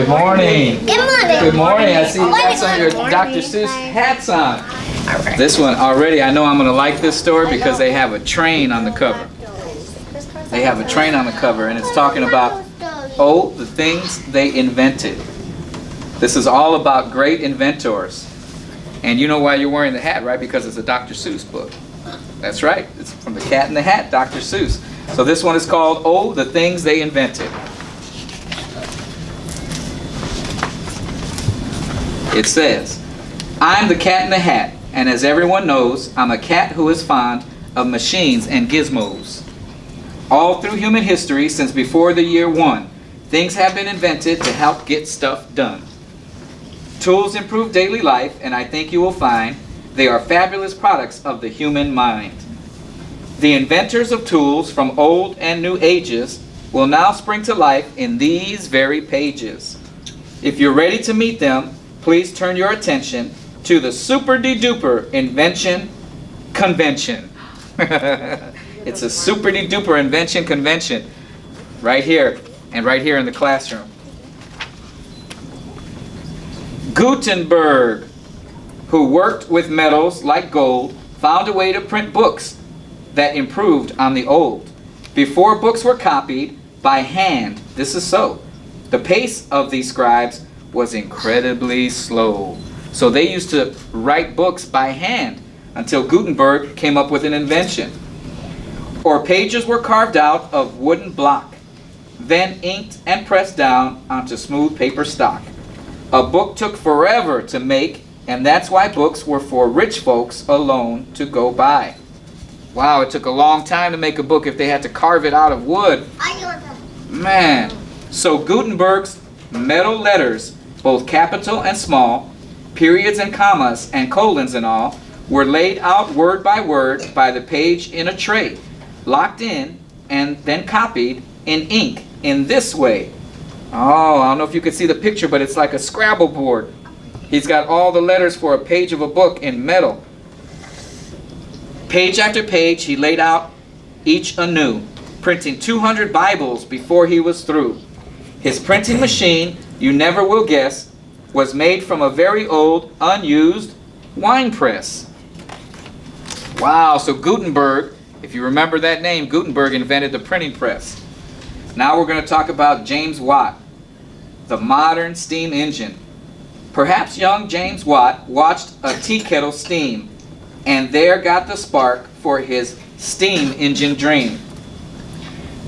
Good morning. Good morning. Good morning. I see you got some of your Dr. Seuss hats on. This one already, I know I'm going to like this story because they have a train on the cover. They have a train on the cover, and it's talking about, oh, the things they invented. This is all about great inventors. And you know why you're wearing the hat, right? Because it's a Dr. Seuss book. That's right. It's from The Cat in the Hat, Dr. Seuss. So this one is called, Oh, the Things They Invented. It says, I'm the Cat in the Hat, and as everyone knows, I'm a cat who is fond of machines and gizmos. All through human history, since before the year 1, things have been invented to help get stuff done. Tools improve daily life, and I think you will find they are fabulous products of the human mind. The inventors of tools from old and new ages will now spring to life in these very pages. If you're ready to meet them, please turn your attention to the super-de-duper invention convention. It's a super-de-duper invention convention right here and right here in the classroom. Gutenberg, who worked with metals like gold, found a way to print books that improved on the old. Before books were copied by hand, this is so. The pace of these scribes was incredibly slow. So they used to write books by hand until Gutenberg came up with an invention. Or pages were carved out of wooden block, then inked and pressed down onto smooth paper stock. A book took forever to make, and that's why books were for rich folks alone to go buy. Wow, it took a long time to make a book if they had to carve it out of wood. Man, so Gutenberg's metal letters, both capital and small, periods and commas and colons and all, were laid out word by the page in a tray, locked in and then copied in ink in this way. Oh, I don't know if you can see the picture, but it's like a Scrabble board. He's got all the letters for a page of a book in metal. Page after page, he laid out each anew, printing 200 Bibles before he was through. His printing machine, you never will guess, was made from a very old, unused wine press. Wow, so Gutenberg, if you remember that name, Gutenberg invented the printing press. Now we're going to talk about James Watt, the modern steam engine. Perhaps young James Watt watched a tea kettle steam, and there got the spark for his steam engine dream.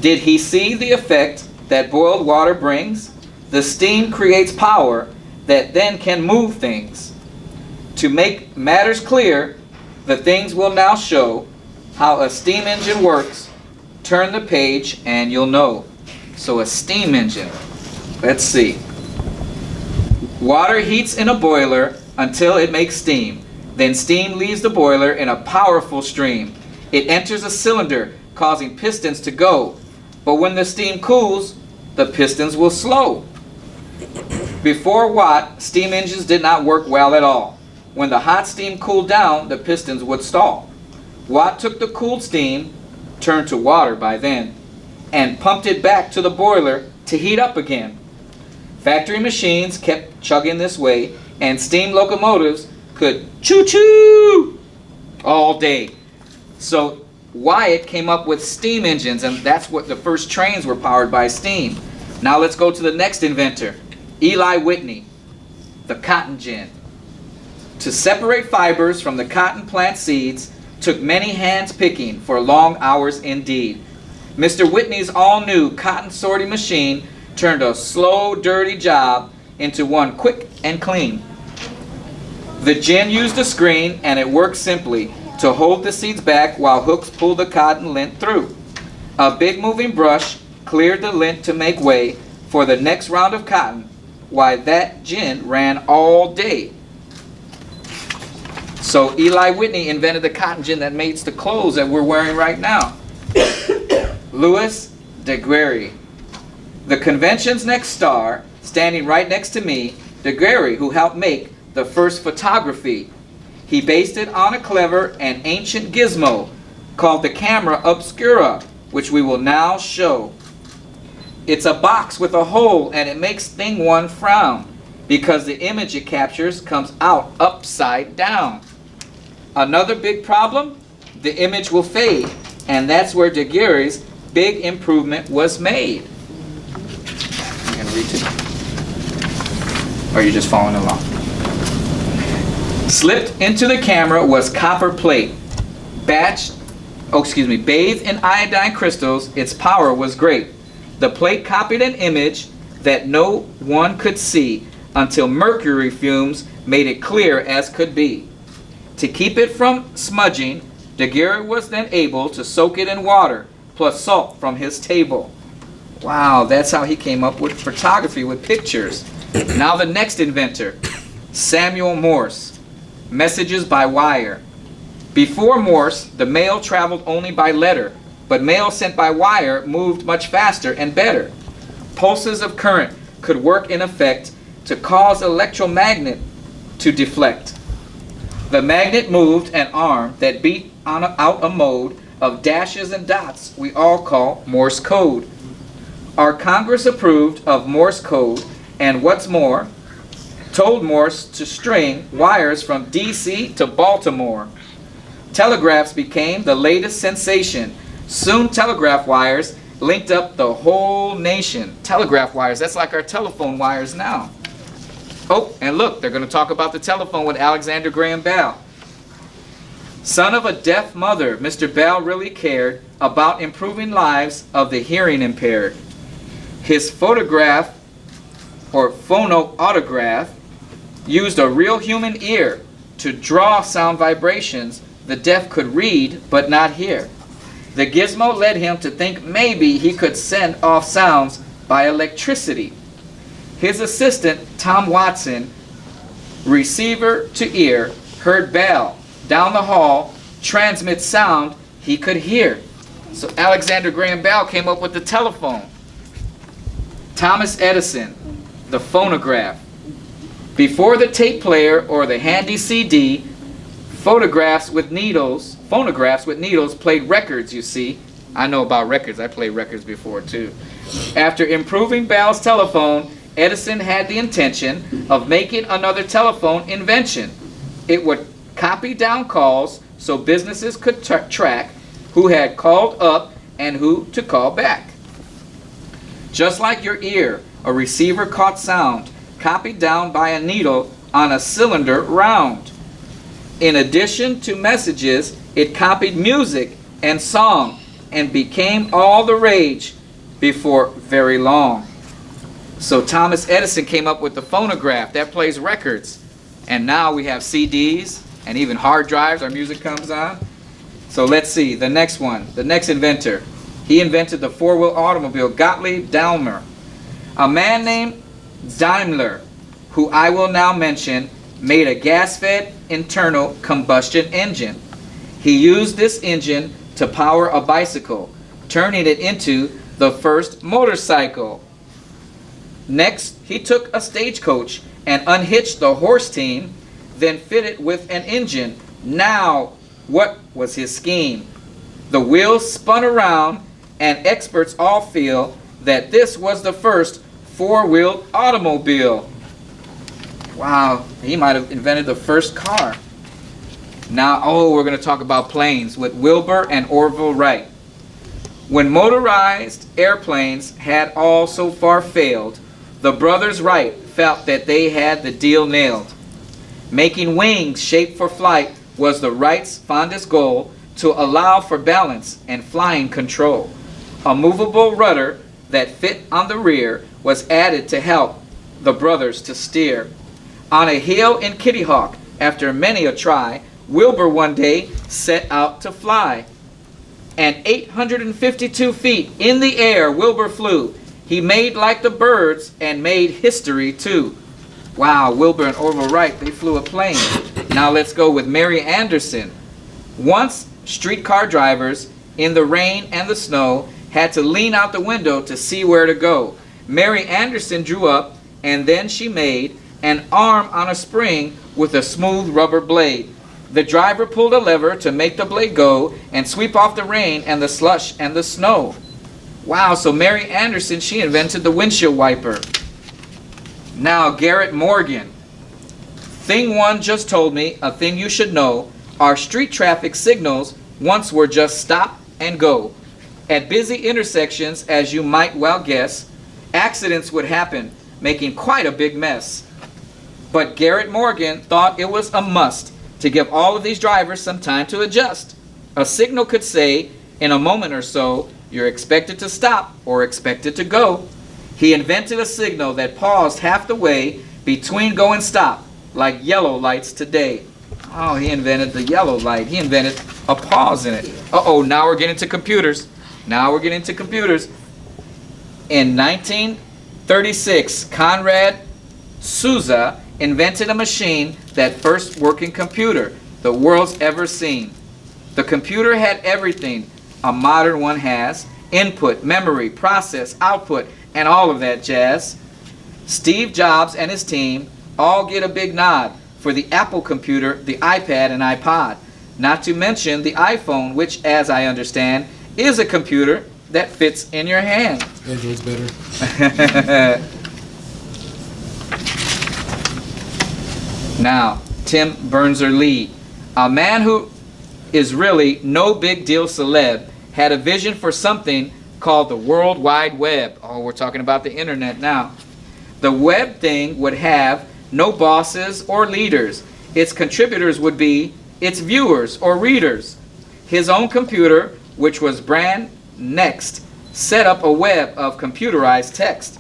Did he see the effect that boiled water brings? The steam creates power that then can move things. To make matters clear, the things will now show how a steam engine works. Turn the page and you'll know. So a steam engine. Let's see. Water heats in a boiler until it makes steam. Then steam leaves the boiler in a powerful stream. It enters a cylinder, causing pistons to go. But when the steam cools, the pistons will slow. Before Watt, steam engines did not work well at all. When the hot steam cooled down, the pistons would stall. Watt took the cooled steam, turned to water by then, and pumped it back to the boiler to heat up again. Factory machines kept chugging this way, and steam locomotives could choo-choo all day. So Wyatt came up with steam engines, and that's what the first trains were powered by steam. Now let's go to the next inventor, Eli Whitney, the cotton gin. To separate fibers from the cotton plant seeds took many hands picking for long hours indeed. Mr. Whitney's all-new cotton sorting machine turned a slow, dirty job into one quick and clean. The gin used a screen, and it worked simply to hold the seeds back while hooks pulled the cotton lint through. A big moving brush cleared the lint to make way for the next round of cotton. Why, that gin ran all day. So Eli Whitney invented the cotton gin that makes the clothes that we're wearing right now. Louis Daguerre, the convention's next star, standing right next to me, Daguerre, who helped make the first photography. He based it on a clever and ancient gizmo called the camera obscura, which we will now show. It's a box with a hole, and it makes thing one frown because the image it captures comes out upside down. Another big problem, the image will fade, and that's where Daguerre's big improvement was made. You gonna read it? Or are you just following along? Slipped into the camera was copper plate. Bathed in iodine crystals, its power was great. The plate copied an image that no one could see until mercury fumes made it clear as could be. To keep it from smudging, Daguerre was then able to soak it in water, plus salt from his table. Wow, that's how he came up with photography with pictures. Now the next inventor, Samuel Morse. Messages by wire. Before Morse, the mail traveled only by letter, but mail sent by wire moved much faster and better. Pulses of current could work in effect to cause electromagnet to deflect. The magnet moved an arm that beat out a mode of dashes and dots we all call Morse code. Our Congress approved of Morse code, and what's more, told Morse to string wires from DC to Baltimore. Telegraphs became the latest sensation. Soon telegraph wires linked up the whole nation. Telegraph wires, that's like our telephone wires now. Oh, and look, they're going to talk about the telephone with Alexander Graham Bell. Son of a deaf mother, Mr. Bell really cared about improving lives of the hearing impaired. His photograph, or phonoautograph, used a real human ear to draw sound vibrations the deaf could read but not hear. The gizmo led him to think maybe he could send off sounds by electricity. His assistant, Tom Watson, receiver to ear, heard Bell down the hall transmit sound he could hear. So Alexander Graham Bell came up with the telephone. Thomas Edison, the phonograph. Before the tape player or the handy CD, phonographs with needles played records, you see. I know about records. I played records before too. After improving Bell's telephone, Edison had the intention of making another telephone invention. It would copy down calls so businesses could track who had called up and who to call back. Just like your ear, a receiver caught sound copied down by a needle on a cylinder round. In addition to messages, it copied music and song and became all the rage before very long. So Thomas Edison came up with the phonograph that plays records. And now we have CDs and even hard drives our music comes on. So let's see, the next one, the next inventor. He invented the four-wheel automobile, Gottlieb Daimler. A man named Daimler, who I will now mention, made a gas-fed internal combustion engine. He used this engine to power a bicycle, turning it into the first motorcycle. Next, he took a stagecoach and unhitched the horse team, then fitted with an engine. Now, what was his scheme? The wheels spun around, and experts all feel that this was the first four-wheeled automobile. Wow, he might have invented the first car. Now, we're going to talk about planes with Wilbur and Orville Wright. When motorized airplanes had all so far failed, the brothers Wright felt that they had the deal nailed. Making wings shaped for flight was the Wrights' fondest goal, to allow for balance and flying control. A movable rudder that fit on the rear was added to help the brothers to steer. On a hill in Kitty Hawk, after many a try, Wilbur one day set out to fly. And 852 feet in the air Wilbur flew. He made like the birds and made history too. Wow, Wilbur and Orville Wright, they flew a plane. Now let's go with Mary Anderson. Once, streetcar drivers in the rain and the snow had to lean out the window to see where to go. Mary Anderson drew up, and then she made an arm on a spring with a smooth rubber blade. The driver pulled a lever to make the blade go and sweep off the rain and the slush and the snow. Wow, so Mary Anderson, she invented the windshield wiper. Now, Garrett Morgan. Thing one just told me, a thing you should know, our street traffic signals once were just stop and go. At busy intersections, as you might well guess, accidents would happen, making quite a big mess. But Garrett Morgan thought it was a must to give all of these drivers some time to adjust. A signal could say, in a moment or so, you're expected to stop or expected to go. He invented a signal that paused half the way between go and stop, like yellow lights today. Oh, he invented the yellow light. He invented a pause in it. Uh-oh, now we're getting to computers. Now we're getting to computers. In 1936, Conrad Souza invented a machine, that first working computer the world's ever seen. The computer had everything a modern one has: input, memory, process, output, and all of that jazz. Steve Jobs and his team all get a big nod for the Apple computer, the iPad, and iPod. Not to mention the iPhone, which, as I understand, is a computer that fits in your hand. Android's better. Now, Tim Berners-Lee, a man who is really no big deal celeb, had a vision for something called the World Wide Web. Oh, we're talking about the internet now. The web thing would have no bosses or leaders. Its contributors would be its viewers or readers. His own computer, which was brand next, set up a web of computerized text.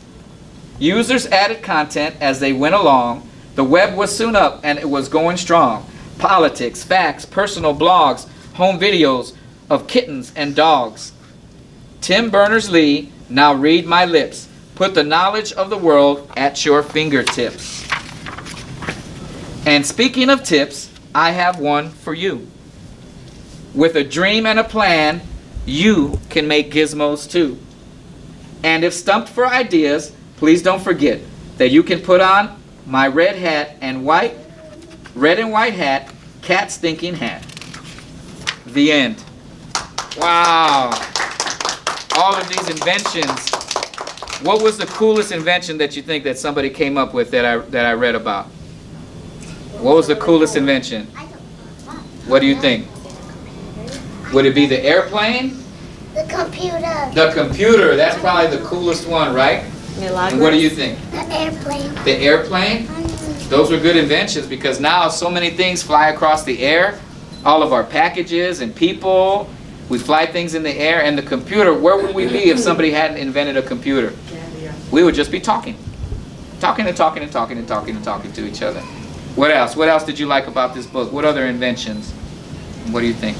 Users added content as they went along. The web was soon up and it was going strong. Politics, facts, personal blogs, home videos of kittens and dogs. Tim Berners-Lee, now read my lips. Put the knowledge of the world at your fingertips. And speaking of tips, I have one for you. With a dream and a plan, you can make gizmos too. And if stumped for ideas, please don't forget that you can put on my red and white hat, cat's thinking hat. The end. Wow. All of these inventions. What was the coolest invention that you think that somebody came up with that I read about? What was the coolest invention? What do you think? Would it be the airplane? The computer. The computer. That's probably the coolest one, right? And what do you think? The airplane. The airplane? Those were good inventions, because now so many things fly across the air. All of our packages and people. We fly things in the air. And the computer, where would we be if somebody hadn't invented a computer? We would just be talking. Talking and talking and talking and talking and talking to each other. What else? What else did you like about this book? What other inventions? What do you think?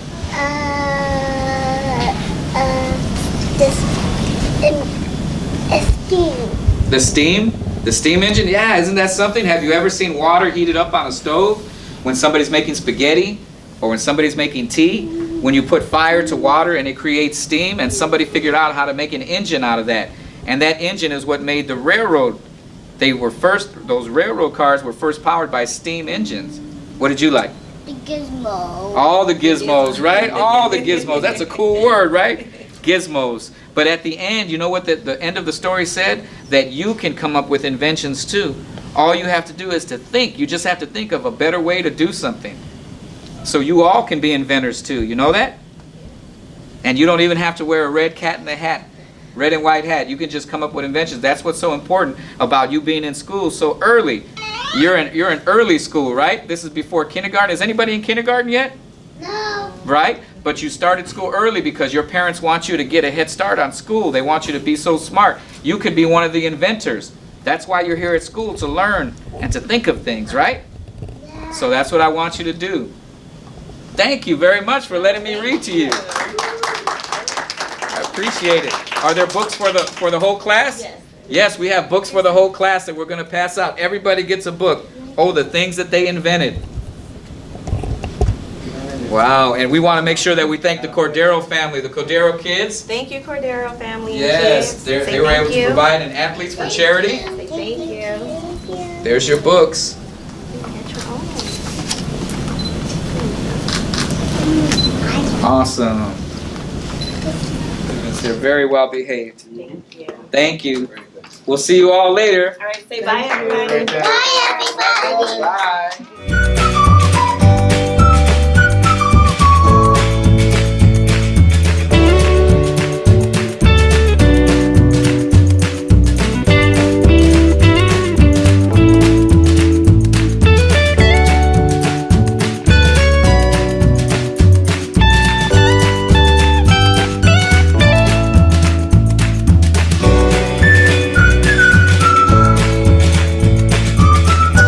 Steam. The steam? The steam engine? Yeah, isn't that something? Have you ever seen water heated up on a stove when somebody's making spaghetti or when somebody's making tea? When you put fire to water and it creates steam, and somebody figured out how to make an engine out of that. And that engine is what made the railroad. Those railroad cars were first powered by steam engines. What did you like? The gizmo. All the gizmos, right? All the gizmos. That's a cool word, right? Gizmos. But at the end, you know what the end of the story said? That you can come up with inventions too. All you have to do is to think. You just have to think of a better way to do something. So you all can be inventors too. You know that? And you don't even have to wear a red cat in the hat. Red and white hat. You can just come up with inventions. That's what's so important about you being in school so early. You're in early school, right? This is before kindergarten. Is anybody in kindergarten yet? No. Right? But you started school early because your parents want you to get a head start on school. They want you to be so smart. You could be one of the inventors. That's why you're here at school, to learn and to think of things, right? Yeah. So that's what I want you to do. Thank you very much for letting me read to you. I appreciate it. Are there books for the whole class? Yes. Yes, we have books for the whole class that we're going to pass out. Everybody gets a book. Oh, the things that they invented. Wow, and we want to make sure that we thank the Cordero family, the Cordero kids. Thank you, Cordero family. and Yes, kids. they Say were thank able to you. provide an Athletes for Charity. Say thank you. There's your books. Get your own. Awesome. kids. They're very well behaved. Thank you. Thank you. We'll see you all later. All right, say bye, everybody. Bye, everybody. Bye.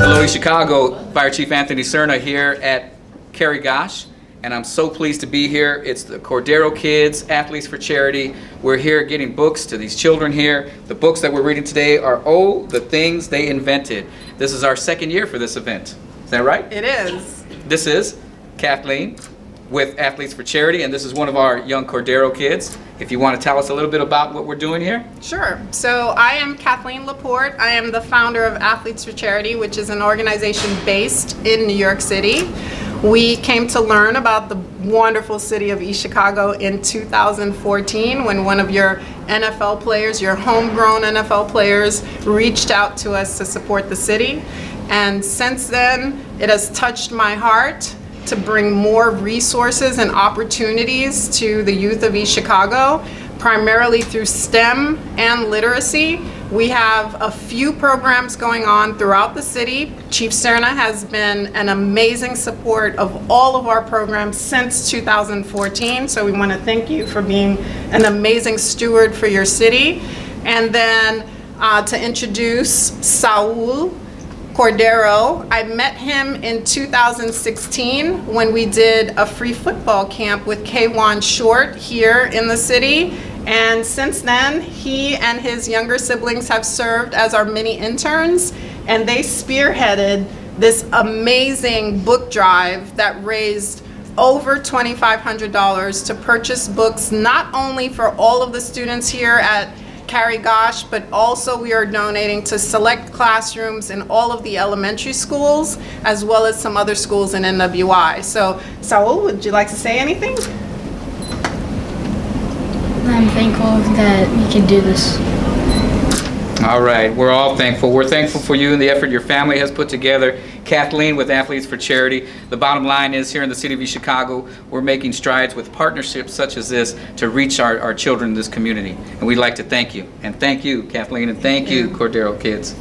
Hello, East Chicago. Fire Chief Anthony Cerna here at Cary Gosh, and I'm so pleased to be here. It's the Cordero Kids, Athletes for Charity. We're here getting books to these children here. The books that we're reading today are Oh, the Things They Invented. This is our second year for this event. Is that right? It is. This is Kathleen with Athletes for Charity, and this is one of our young Cordero kids. If you want to tell us a little bit about what we're doing here. Sure. So I am Kathleen Laporte. I am the founder of Athletes for Charity, which is an organization based in New York City. We came to learn about the wonderful city of East Chicago in 2014 when one of your NFL players, your homegrown NFL players, reached out to us to support the city. And since then, it has touched my heart to bring more resources and opportunities to the youth of East Chicago, primarily through STEM and literacy. We have a few programs going on throughout the city. Chief Cerna has been an amazing support of all of our programs since 2014, so we want to thank you for being an amazing steward for your city. And then to introduce Saul Cordero. I met him in 2016 when we did a free football camp with K1 Short here in the city. And since then, he and his younger siblings have served as our mini interns, and they spearheaded this amazing book drive that raised over $2,500 to purchase books not only for all of the students here at Cary Gosh, but also we are donating to select classrooms in all of the elementary schools, as well as some other schools in NWI. So, Saul, would you like to say anything? I'm thankful that we can do this. All right, we're all thankful. We're thankful for you and the effort your family has put together. Kathleen with Athletes for Charity. The bottom line is here in the city of East Chicago, we're making strides with partnerships such as this to reach our children in this community. And we'd like to thank you. And thank you, Kathleen, and thank you, Cordero Kids.